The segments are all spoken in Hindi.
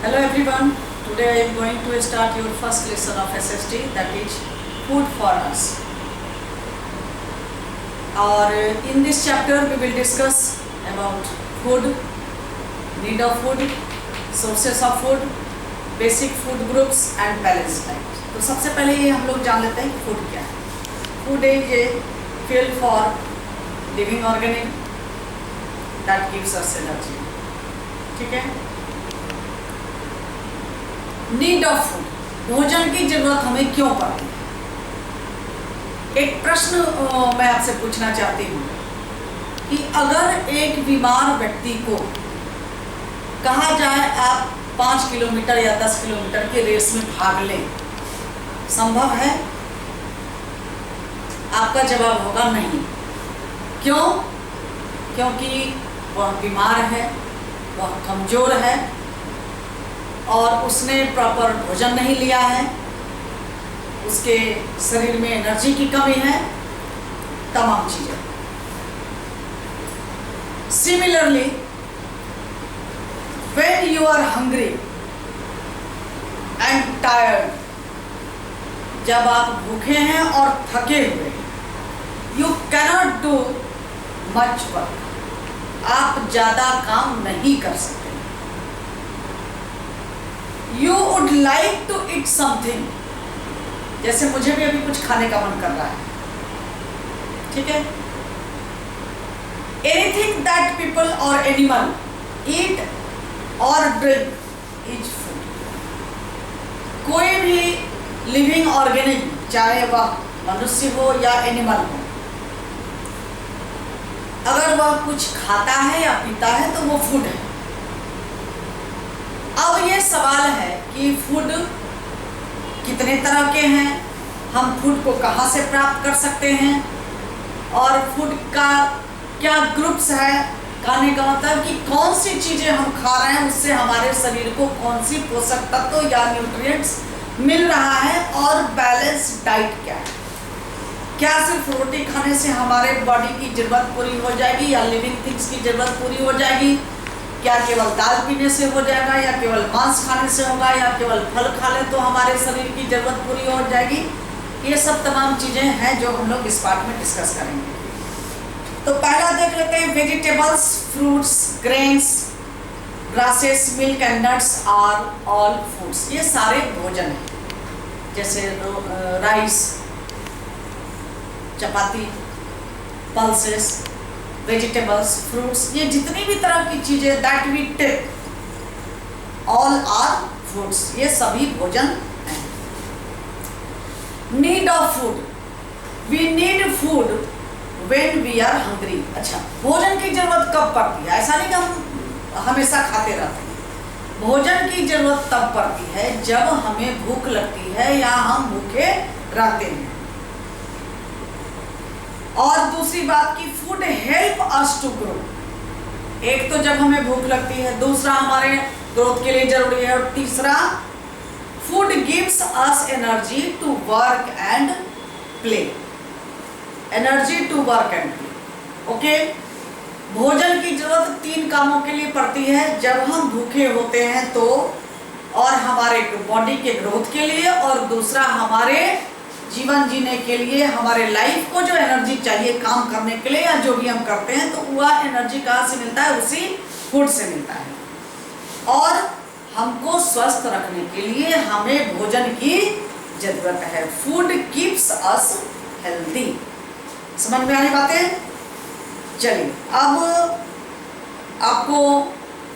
Hello everyone, today I am going to start your first lesson of SST, that is food for us. Or in this chapter we will discuss about food, need of food, sources of food, basic food groups and balanced diet. तो सबसे पहले ये हम लोग जान लेते हैं कि फूड क्या है. Food is a fuel for living organism that gives us energy. ठीक है. नीड ऑफ फूड, भोजन की जरूरत हमें क्यों पड़ती है. एक प्रश्न मैं आपसे पूछना चाहती हूँ कि अगर एक बीमार व्यक्ति को कहा जाए आप 5 किलोमीटर या 10 किलोमीटर की रेस में भाग लें, संभव है? आपका जवाब होगा नहीं. क्यों? क्योंकि वह बीमार है, वह कमजोर है और उसने प्रॉपर भोजन नहीं लिया है, उसके शरीर में एनर्जी की कमी है, तमाम चीजें. Similarly when you are hungry and tired, जब आप भूखे हैं और थके हुए, you cannot do much work, आप ज्यादा काम नहीं कर सकते. You would like to eat something, जैसे मुझे भी अभी कुछ खाने का मन कर रहा है. ठीक है. Anything that people or animal eat or drink is food. कोई भी लिविंग ऑर्गेनिज्म, चाहे वह मनुष्य हो या एनिमल हो, अगर वह कुछ खाता है या पीता है तो वो फूड है. अब ये सवाल है कि फूड कितने तरह के हैं, हम फूड को कहाँ से प्राप्त कर सकते हैं और फूड का क्या ग्रुप्स है. खाने का मतलब कि कौन सी चीजें हम खा रहे हैं उससे हमारे शरीर को कौन सी पोषक तत्व या न्यूट्रिएंट्स मिल रहा है, और बैलेंस डाइट क्या है. क्या सिर्फ रोटी खाने से हमारे बॉडी की जरूरत पूरी हो जाएगी या लिविंग थिंग्स की जरूरत पूरी हो जाएगी? क्या केवल दाल पीने से हो जाएगा या केवल मांस खाने से होगा या केवल फल खा ले तो हमारे शरीर की जरूरत पूरी हो जाएगी? ये सब तमाम चीजें हैं जो हम लोग इस पार्ट में डिस्कस करेंगे. तो पहला देख लेते हैं vegetables, fruits, grains, grasses, milk and nuts are all foods. ये सारे भोजन हैं, जैसे rice, chapati, pulses, vegetables, fruits, ये जितनी भी तरह की चीजें that we take all are foods, ये सभी भोजन हैं. Need of food, we need food when we are hungry. अच्छा, भोजन की जरूरत कब पड़ती है? ऐसा नहीं कि हम हमेशा खाते रहते हैं. भोजन की जरूरत तब पड़ती है जब हमें भूख लगती है या हम भूखे रहते हैं. और दूसरी बात की food help us to grow. एक तो जब हमें भूख लगती है, दूसरा हमारे ग्रोथ के लिए जरूरी है, और तीसरा food gives us energy to work and play. Energy to work and play. Okay. भोजन की जरूरत 3 कामों के लिए पड़ती है, जब हम भूखे होते हैं तो, और हमारे बॉडी के ग्रोथ के लिए, और दूसरा हमारे जीवन जीने के लिए, हमारे लाइफ को जो एनर्जी चाहिए काम करने के लिए या जो भी हम करते हैं, तो वह एनर्जी कहाँ से मिलता है? उसी फूड से मिलता है. और हमको स्वस्थ रखने के लिए हमें भोजन की जरूरत है. Food keeps us healthy. समझ में आने बातें? चलिए, अब आपको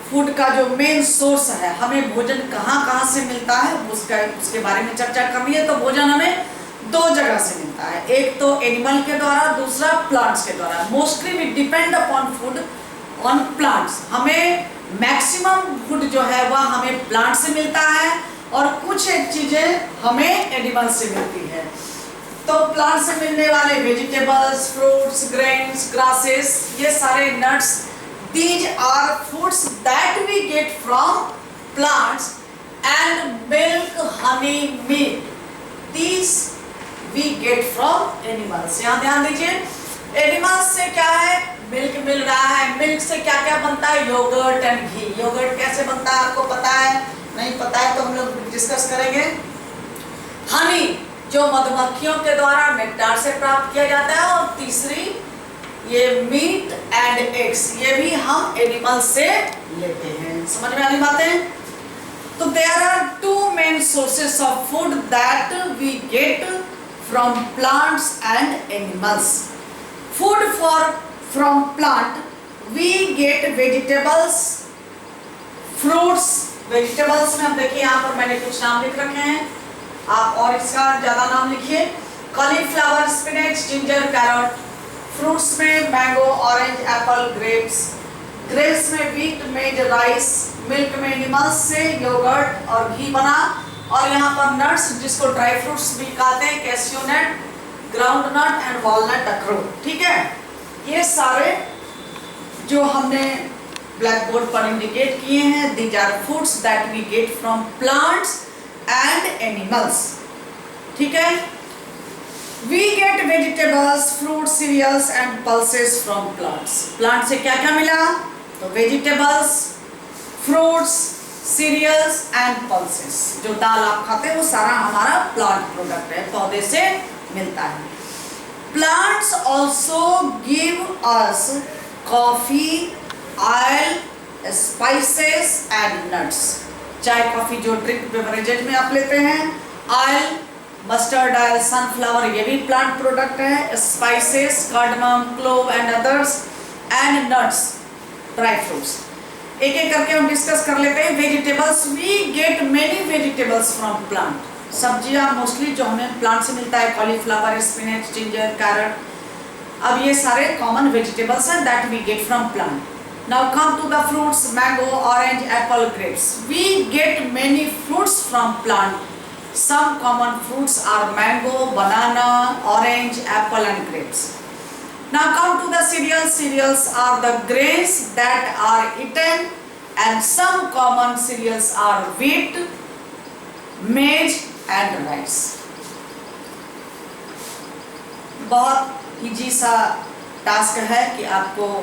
फूड का जो मेन सोर्स है, हमें भोजन कहाँ कहाँ से मिलता है उसके बारे में चर्चा करनी है. तो भोजन हमें 2 जगह से मिलता है, एक तो एनिमल के द्वारा, दूसरा प्लांट्स के द्वारा. Mostly we depend upon food on plants. हमें मैक्सिमम फूड जो है वह हमें प्लांट से मिलता है और कुछ एक चीजें हमें एनिमल से मिलती है. तो प्लांट से मिलने वाले वेजिटेबल्स, फ्रूट्स, ग्रेन्स, ग्रासेस, ये सारे nuts, these are foods that we get from plants. And milk, honey, meat, these we get from animals. यहाँ ध्यान दीजिए, एनिमल्स से क्या है? मिल्क मिल रहा है. मिल्क से क्या क्या बनता है? Yogurt and ghee. योगर्ट कैसे बनता है आपको पता है? नहीं डिस्कस करेंगे। हनी जो मधुमक्खियों के द्वारा नेक्टार से प्राप्त किया जाता है, और तीसरी ये मीट एंड एग्स, ये भी हम एनिमल से लेते हैं। समझ में आनी बातें? तो there are two main sources of food that we get from plants and animals. Food from plant we get vegetables, fruits. Vegetables में हम देखिए यहाँ पर मैंने कुछ नाम लिख रखे हैं, आप और इसका ज्यादा नाम लिखिए। Cauliflower, spinach, ginger, carrot. Fruits में mango, orange, apple, grapes. Grapes में व्हीट, मेज, राइस। मिल्क में एनिमल्स से योगर्ट और घी बना। और यहाँ पर नट्स, जिसको ड्राई फ्रूट्स भी कहते हैं, cashew nut, ground nut and walnut, अखरोट। ठीक है, ये सारे जो हमने ब्लैक बोर्ड पर इंडिकेट किए हैं, these are foods that we get from plants and animals. ठीक है, we get vegetables, fruits, cereals and pulses from plants. Plant से क्या क्या मिला? तो vegetables, fruits, cereals and pulses. जो दाल आप खाते हैं वो सारा हमारा प्लांट प्रोडक्ट है, पौधे से मिलता है। Plants also give us coffee, oil, spices and nuts. चाय, कॉफी जो ड्रिंक बेवरेजेज में आप लेते हैं, ऑयल, मस्टर्ड ऑयल, सनफ्लावर, ये भी प्लांट प्रोडक्ट है। Spices, cardamom, clove and others, and nuts, dry fruits. एक एक करके हम डिस्कस कर लेते हैं। Vegetables, we get many vegetables from plant. सब्जियां मोस्टली जो हमें प्लांट से मिलता है, कॉलीफ्लावर, स्पिनच, जिंजर, कैरट। अब ये सारे कॉमन वेजिटेबल्स हैं that we get from plant. Now come to the fruits, mango, orange, apple, grapes. We get many fruits from plant. Some common fruits are mango, banana, orange, apple and grapes. Now come to the cereals. Cereals are the grains that are eaten, and some common cereals are wheat, maize and rice. बहुत इजी सा टास्क है कि आपको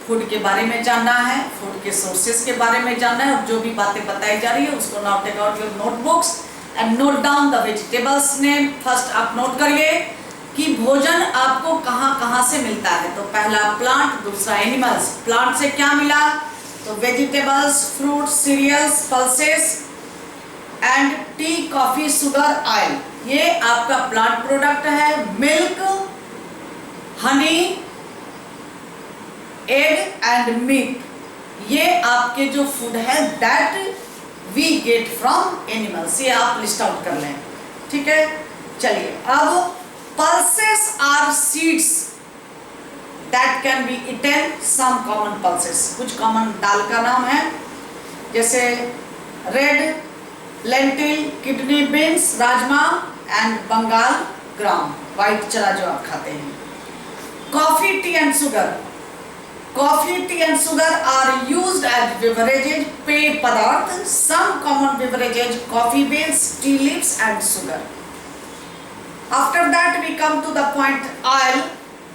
फूड के बारे में जानना है, फूड के सोर्सेस के बारे में जानना है, और जो भी बातें बताई जा रही है उसको now take out your notebooks and note down the vegetables name. First आप नोट करिए कि भोजन आपको कहाँ कहाँ से मिलता है। तो पहला प्लांट, दूसरा एनिमल्स। प्लांट से क्या मिला? तो vegetables, fruits, cereals, pulses and tea, coffee, sugar, oil, ये आपका प्लांट प्रोडक्ट है। Milk, honey, egg and meat, ये आपके जो फूड है that we get from animals. ये आप लिस्ट आउट कर लें। ठीक है, चलिए अब pulses are seeds that can be eaten. Some common pulses, कुछ कॉमन दाल का नाम है, जैसे red lentil, kidney beans, rajma and Bengal gram, white chana जो आप खाते हैं। Coffee, tea and sugar. Coffee, tea and sugar are used as beverages, पेय पदार्थ। Some common beverages, coffee beans, tea leaves and sugar. After that we come to the point oil,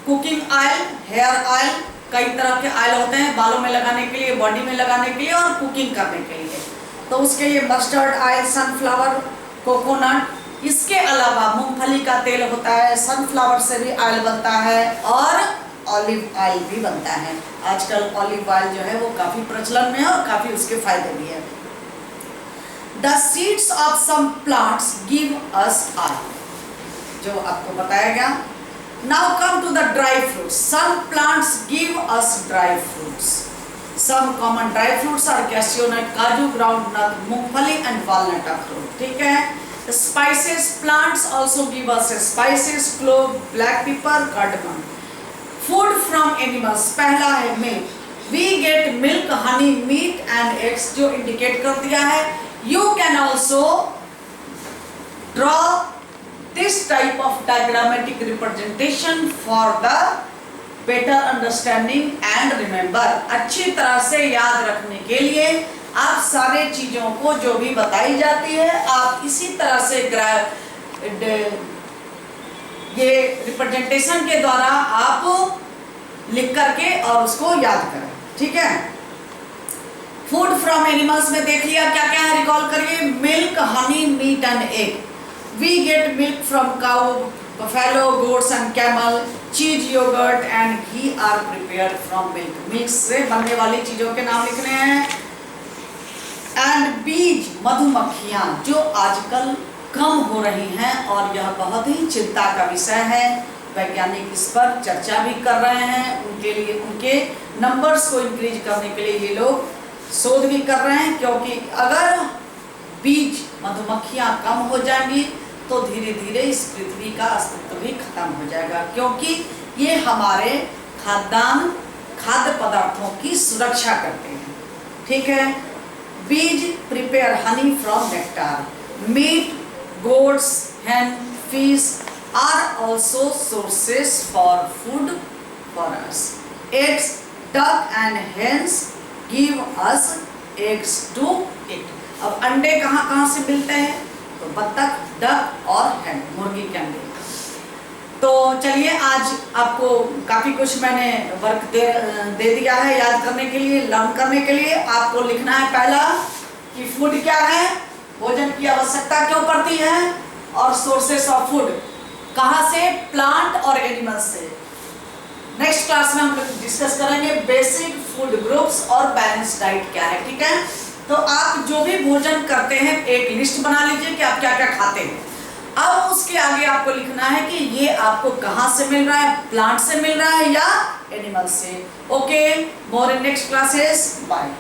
cooking oil, hair oil। कई तरह के ऑयल होते हैं, बालों में लगाने के लिए, बॉडी में लगाने के लिए और कुकिंग करने के लिए। तो उसके लिए मस्टर्ड ऑयल, सनफ्लावर, कोकोनट, इसके अलावा मूंगफली का तेल होता है, सनफ्लावर से भी ऑयल बनता है, और ऑलिव ऑयल भी बनता है। आजकल ऑलिव ऑयल जो है वो काफी प्रचलन में है और काफी उसके फायदे भी है। The seeds of some plants give us oil, जो आपको बताया गया। Now come to the dry fruits. Some plants give us dry fruits. Some common dry fruits are cashew nut, काजू, ग्राउंड नट, मूंगफली एंड वॉलनट, अखरोट। ठीक है, spices, plants also give us spices, clove, black pepper, cardamom. Food from animals, पहला है milk. We get milk, honey, meat and eggs, जो इंडिकेट कर दिया है। You can also draw this type of diagrammatic representation for the better understanding and remember. अच्छी तरह से याद रखने के लिए आप सारे चीजों को जो भी बताई जाती है आप इसी तरह से ये रिप्रेजेंटेशन के द्वारा आप लिख करके और उसको याद करें। ठीक है, फूड फ्रॉम एनिमल्स में देख लिया क्या क्या है रिकॉल करिए, milk, honey, meat and egg. We get milk from cow, buffalo, goats and camel. Cheese, yogurt and ghee are prepared from milk. Milk से बनने वाली चीजों के नाम लिखने हैं। एंड बीज, मधुमक्खियां जो आजकल कम हो रही हैं और यह बहुत ही चिंता का विषय है। वैज्ञानिक इस पर चर्चा भी कर रहे हैं, उनके लिए उनके नंबर्स को इंक्रीज करने के लिए ये लोग शोध भी कर रहे हैं, क्योंकि अगर बीज, मधुमक्खियां कम हो जाएंगी तो धीरे धीरे इस पृथ्वी का अस्तित्व भी खत्म हो जाएगा, क्योंकि ये हमारे खाद्य पदार्थों की सुरक्षा करते हैं। ठीक है। Bees prepare honey from nectar. Meat, goats, hen, fish are also sources for food for us. Eggs, duck and hens give us eggs to eat. अब अंडे कहाँ से मिलते हैं? तो बत्तख, डक और hen, मुर्गी के अंडे। तो चलिए, आज आपको काफ़ी कुछ मैंने वर्क दे दिया है याद करने के लिए, लर्न करने के लिए। आपको लिखना है पहला कि फूड क्या है, भोजन की आवश्यकता क्यों पड़ती है, और सोर्सेस ऑफ फूड कहाँ से, प्लांट और एनिमल से। नेक्स्ट क्लास में हम लोग डिस्कस करेंगे बेसिक फूड ग्रुप्स और बैलेंस डाइट क्या है। ठीक है। तो आप जो भी भोजन करते हैं एक लिस्ट बना लीजिए कि आप क्या क्या खाते हैं। अब उसके आगे आपको लिखना है कि ये आपको कहाँ से मिल रहा है, प्लांट से मिल रहा है या एनिमल से। Okay, more in next classes, bye.